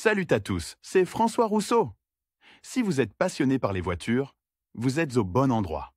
Salut à tous, c'est François Rousseau. Si vous êtes passionné par les voitures, vous êtes au bon endroit.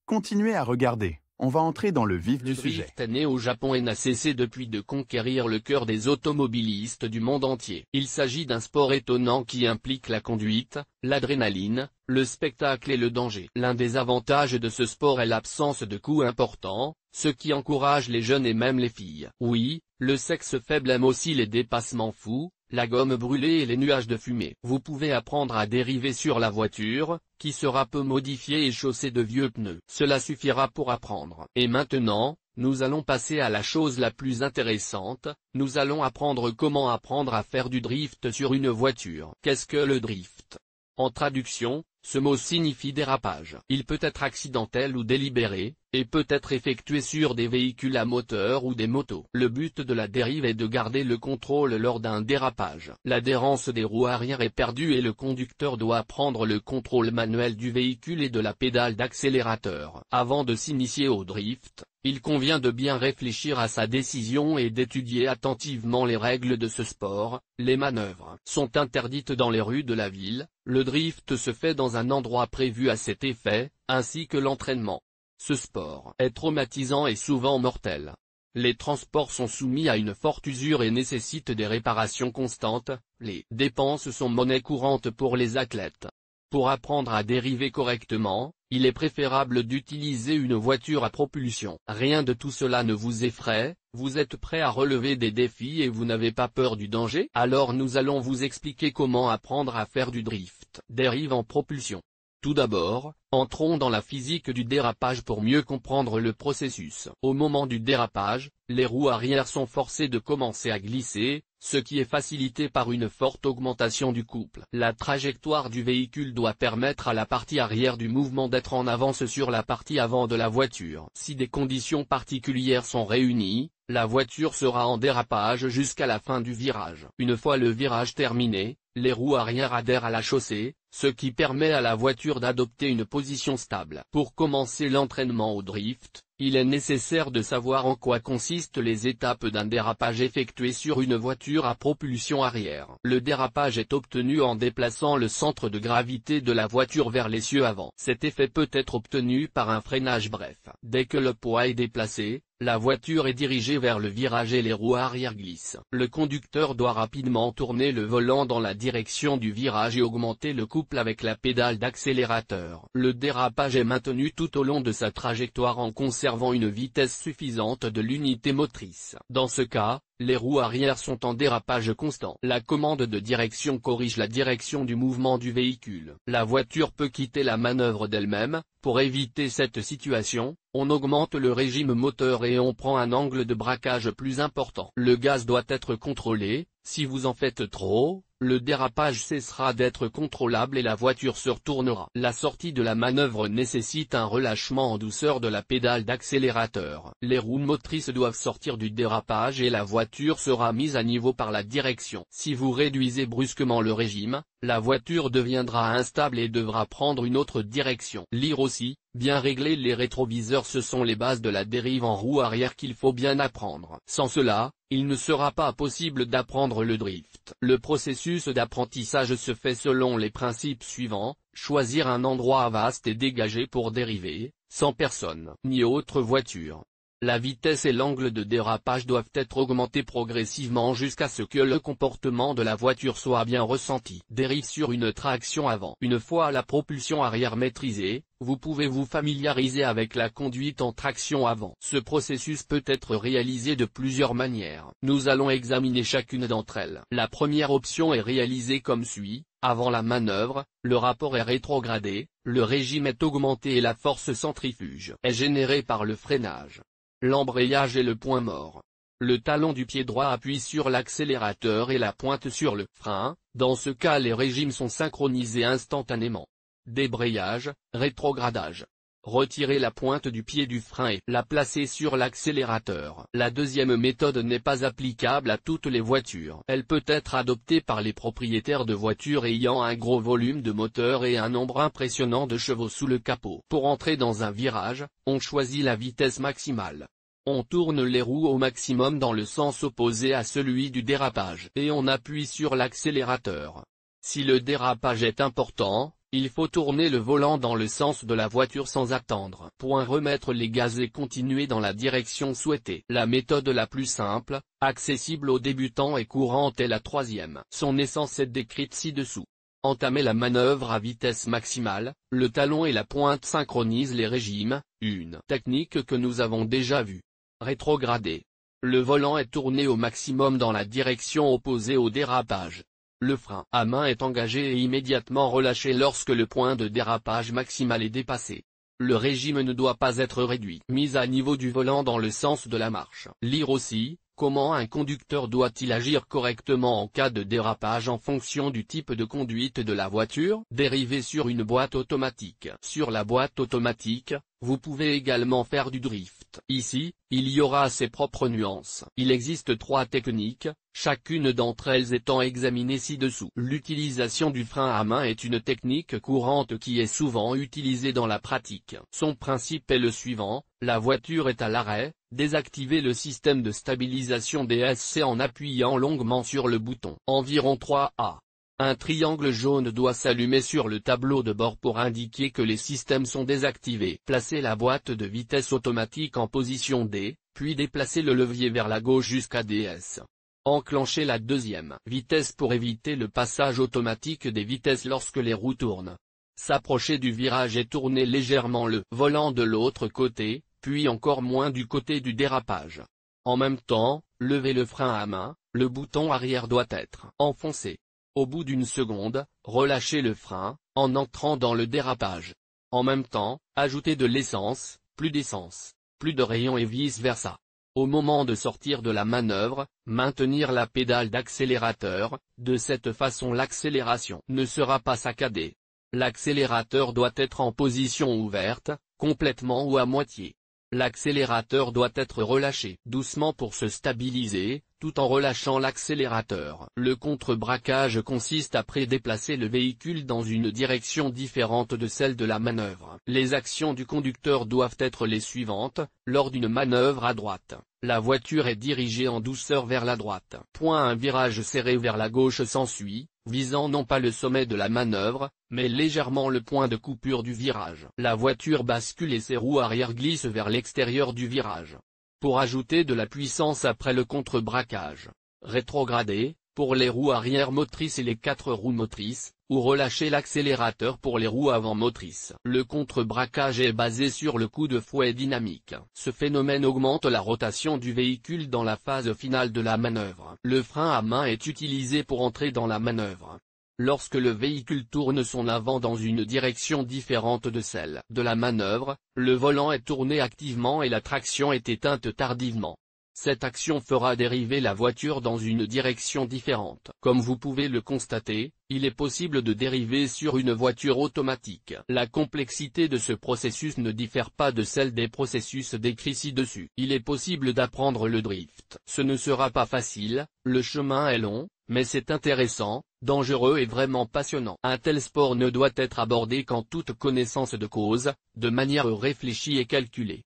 Continuez à regarder, on va entrer dans le vif du Le sujet. drift est né au Japon et n'a cessé depuis de conquérir le cœur des automobilistes du monde entier. Il s'agit d'un sport étonnant qui implique la conduite, l'adrénaline, le spectacle et le danger. L'un des avantages de ce sport est l'absence de coûts importants, ce qui encourage les jeunes et même les filles. Oui, le sexe faible aime aussi les dépassements fous, la gomme brûlée et les nuages de fumée. Vous pouvez apprendre à dériver sur la voiture, qui sera peu modifiée et chaussée de vieux pneus. Cela suffira pour apprendre. Et maintenant, nous allons passer à la chose la plus intéressante, nous allons apprendre comment apprendre à faire du drift sur une voiture. Qu'est-ce que le drift? En traduction, ce mot signifie dérapage. Il peut être accidentel ou délibéré, et peut être effectué sur des véhicules à moteur ou des motos. Le but de la dérive est de garder le contrôle lors d'un dérapage. L'adhérence des roues arrière est perdue et le conducteur doit prendre le contrôle manuel du véhicule et de la pédale d'accélérateur. Avant de s'initier au drift, il convient de bien réfléchir à sa décision et d'étudier attentivement les règles de ce sport. Les manœuvres sont interdites dans les rues de la ville, le drift se fait dans un endroit prévu à cet effet, ainsi que l'entraînement. Ce sport est traumatisant et souvent mortel. Les transports sont soumis à une forte usure et nécessitent des réparations constantes, les dépenses sont monnaie courante pour les athlètes. Pour apprendre à dériver correctement, il est préférable d'utiliser une voiture à propulsion. Rien de tout cela ne vous effraie, vous êtes prêt à relever des défis et vous n'avez pas peur du danger? Alors nous allons vous expliquer comment apprendre à faire du drift. Dérive en propulsion. Tout d'abord, entrons dans la physique du dérapage pour mieux comprendre le processus. Au moment du dérapage, les roues arrière sont forcées de commencer à glisser, ce qui est facilité par une forte augmentation du couple. La trajectoire du véhicule doit permettre à la partie arrière du mouvement d'être en avance sur la partie avant de la voiture. Si des conditions particulières sont réunies, la voiture sera en dérapage jusqu'à la fin du virage. Une fois le virage terminé, les roues arrière adhèrent à la chaussée, ce qui permet à la voiture d'adopter une position stable. Pour commencer l'entraînement au drift, il est nécessaire de savoir en quoi consistent les étapes d'un dérapage effectué sur une voiture à propulsion arrière. Le dérapage est obtenu en déplaçant le centre de gravité de la voiture vers l'essieu avant. Cet effet peut être obtenu par un freinage bref. Dès que le poids est déplacé, la voiture est dirigée vers le virage et les roues arrière glissent. Le conducteur doit rapidement tourner le volant dans la direction du virage et augmenter le couple avec la pédale d'accélérateur. Le dérapage est maintenu tout au long de sa trajectoire en conservant une vitesse suffisante de l'unité motrice. Dans ce cas, les roues arrière sont en dérapage constant. La commande de direction corrige la direction du mouvement du véhicule. La voiture peut quitter la manœuvre d'elle-même. Pour éviter cette situation, on augmente le régime moteur et on prend un angle de braquage plus important. Le gaz doit être contrôlé, si vous en faites trop, le dérapage cessera d'être contrôlable et la voiture se retournera. La sortie de la manœuvre nécessite un relâchement en douceur de la pédale d'accélérateur. Les roues motrices doivent sortir du dérapage et la voiture sera mise à niveau par la direction. Si vous réduisez brusquement le régime, la voiture deviendra instable et devra prendre une autre direction. Lire aussi, bien régler les rétroviseurs, ce sont les bases de la dérive en roue arrière qu'il faut bien apprendre. Sans cela, il ne sera pas possible d'apprendre le drift. Le processus d'apprentissage se fait selon les principes suivants: choisir un endroit vaste et dégagé pour dériver, sans personne ni autre voiture. La vitesse et l'angle de dérapage doivent être augmentés progressivement jusqu'à ce que le comportement de la voiture soit bien ressenti. Dérive sur une traction avant. Une fois la propulsion arrière maîtrisée, vous pouvez vous familiariser avec la conduite en traction avant. Ce processus peut être réalisé de plusieurs manières. Nous allons examiner chacune d'entre elles. La première option est réalisée comme suit. Avant la manœuvre, le rapport est rétrogradé, le régime est augmenté et la force centrifuge est générée par le freinage. L'embrayage est le point mort. Le talon du pied droit appuie sur l'accélérateur et la pointe sur le frein. Dans ce cas, les régimes sont synchronisés instantanément. Débrayage, rétrogradage. Retirer la pointe du pied du frein et la placer sur l'accélérateur. La deuxième méthode n'est pas applicable à toutes les voitures. Elle peut être adoptée par les propriétaires de voitures ayant un gros volume de moteur et un nombre impressionnant de chevaux sous le capot. Pour entrer dans un virage, on choisit la vitesse maximale. On tourne les roues au maximum dans le sens opposé à celui du dérapage et on appuie sur l'accélérateur. Si le dérapage est important, il faut tourner le volant dans le sens de la voiture sans attendre. Remettre les gaz et continuer dans la direction souhaitée. La méthode la plus simple, accessible aux débutants et courante est la troisième. Son essence est décrite ci-dessous. Entamer la manœuvre à vitesse maximale, le talon et la pointe synchronisent les régimes, une technique que nous avons déjà vue. Rétrograder. Le volant est tourné au maximum dans la direction opposée au dérapage. Le frein à main est engagé et immédiatement relâché lorsque le point de dérapage maximal est dépassé. Le régime ne doit pas être réduit. Mise à niveau du volant dans le sens de la marche. Lire aussi, comment un conducteur doit-il agir correctement en cas de dérapage en fonction du type de conduite de la voiture. Dériver sur une boîte automatique. Sur la boîte automatique, vous pouvez également faire du drift. Ici, il y aura ses propres nuances. Il existe 3 techniques, chacune d'entre elles étant examinée ci-dessous. L'utilisation du frein à main est une technique courante qui est souvent utilisée dans la pratique. Son principe est le suivant, la voiture est à l'arrêt, désactivez le système de stabilisation DSC en appuyant longuement sur le bouton. Environ 3A. Un triangle jaune doit s'allumer sur le tableau de bord pour indiquer que les systèmes sont désactivés. Placez la boîte de vitesse automatique en position D, puis déplacez le levier vers la gauche jusqu'à DS. Enclenchez la deuxième vitesse pour éviter le passage automatique des vitesses lorsque les roues tournent. S'approcher du virage et tourner légèrement le volant de l'autre côté, puis encore moins du côté du dérapage. En même temps, levez le frein à main, le bouton arrière doit être enfoncé. Au bout d'une seconde, relâchez le frein, en entrant dans le dérapage. En même temps, ajoutez de l'essence, plus d'essence, plus de rayon et vice-versa. Au moment de sortir de la manœuvre, maintenir la pédale d'accélérateur, de cette façon l'accélération ne sera pas saccadée. L'accélérateur doit être en position ouverte, complètement ou à moitié. L'accélérateur doit être relâché doucement pour se stabiliser, tout en relâchant l'accélérateur. Le contre-braquage consiste à déplacer le véhicule dans une direction différente de celle de la manœuvre. Les actions du conducteur doivent être les suivantes. Lors d'une manœuvre à droite, la voiture est dirigée en douceur vers la droite. Un virage serré vers la gauche s'ensuit, visant non pas le sommet de la manœuvre, mais légèrement le point de coupure du virage. La voiture bascule et ses roues arrière glissent vers l'extérieur du virage. Pour ajouter de la puissance après le contre-braquage, rétrograder, pour les roues arrière motrices et les 4 roues motrices, ou relâcher l'accélérateur pour les roues avant motrices. Le contre-braquage est basé sur le coup de fouet dynamique. Ce phénomène augmente la rotation du véhicule dans la phase finale de la manœuvre. Le frein à main est utilisé pour entrer dans la manœuvre. Lorsque le véhicule tourne son avant dans une direction différente de celle de la manœuvre, le volant est tourné activement et la traction est éteinte tardivement. Cette action fera dériver la voiture dans une direction différente. Comme vous pouvez le constater, il est possible de dériver sur une voiture automatique. La complexité de ce processus ne diffère pas de celle des processus décrits ci-dessus. Il est possible d'apprendre le drift. Ce ne sera pas facile, le chemin est long, mais c'est intéressant, dangereux et vraiment passionnant. Un tel sport ne doit être abordé qu'en toute connaissance de cause, de manière réfléchie et calculée.